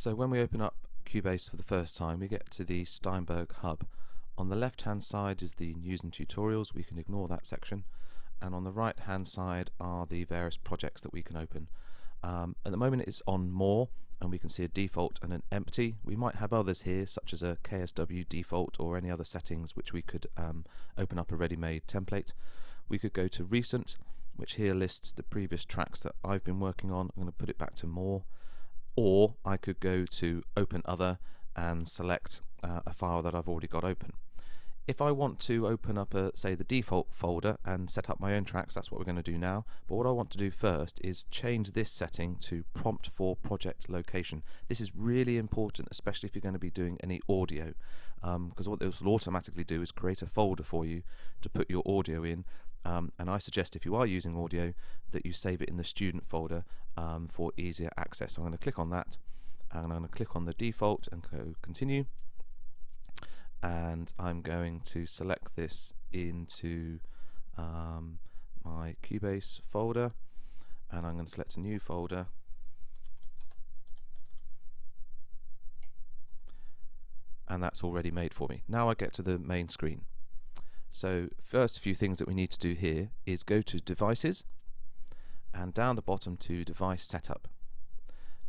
So when we open up Cubase for the first time, we get to the Steinberg hub. On the left hand side is the news and tutorials. We can ignore that section, and on the right hand side are the various projects that we can open. At the moment it's on more, and we can see a default and an empty. We might have others here, such as a KSW default or any other settings which we could open up a ready-made template. We could go to recent, which here lists the previous tracks that I've been working on. I'm going to put it back to more, or I could go to open other and select a file that I've already got open. If I want to open up say the default folder and set up my own tracks, that's what we're going to do now. But what I want to do first is change this setting to prompt for project location. This is really important, especially if you're going to be doing any audio, because what this will automatically do is create a folder for you to put your audio in. And I suggest, if you are using audio, that you save it in the student folder for easier access. So I'm going to click on that, and I'm going to click on the default and go continue. And I'm going to select this into my Cubase folder, and I'm going to select a new folder, and that's already made for me. Now I get to the main screen. So first few things that we need to do here is go to devices and down the bottom to device setup.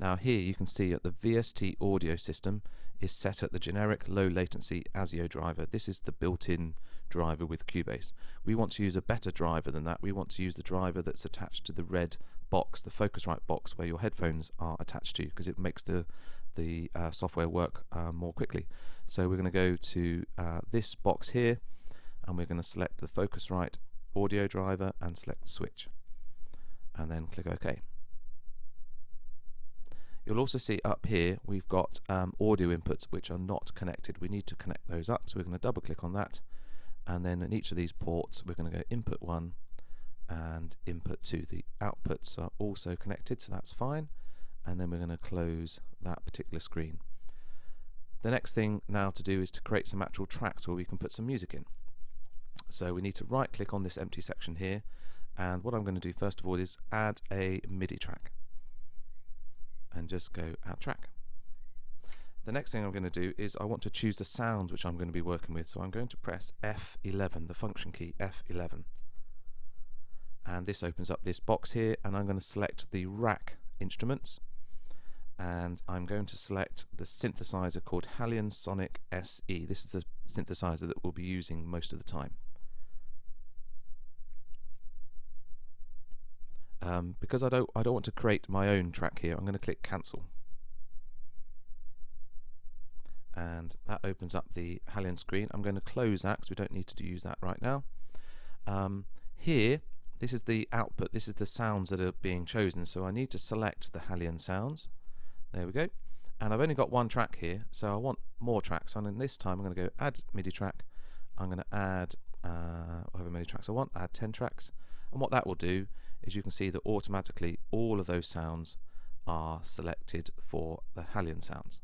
Now here you can see that the VST audio system is set at the generic low latency ASIO driver. This is the built-in driver with Cubase. We want to use a better driver than that. We want to use the driver that's attached to the red box, the Focusrite box where your headphones are attached to, because it makes the software work more quickly. So we're going to go to this box here, and we're going to select the Focusrite audio driver and select switch, and then click OK. You'll also see up here we've got audio inputs which are not connected. We need to connect those up, so we're going to double click on that, and then in each of these ports we're going to go input 1 and input 2. The outputs are also connected, so that's fine, and then we're going to close that particular screen. The next thing now to do is to create some actual tracks where we can put some music in. So we need to right click on this empty section here, and what I'm going to do first of all is add a MIDI track, and just go add track. The next thing I'm going to do is I want to choose the sounds which I'm going to be working with, so I'm going to press F11, the function key F11, and this opens up this box here, and I'm going to select the rack instruments, and I'm going to select the synthesizer called Halion Sonic SE. This is the synthesizer that we'll be using most of the time. Because I don't want to create my own track here, I'm going to click cancel, and that opens up the Halion screen. I'm going to close that because we don't need to use that right now. Here, this is the output, this is the sounds that are being chosen, so I need to select the Halion sounds. There we go, and I've only got one track here, so I want more tracks, and this time I'm going to go add MIDI track. I'm going to add however many tracks I want, add 10 tracks, and what that will do is you can see that automatically all of those sounds are selected for the Halion sounds.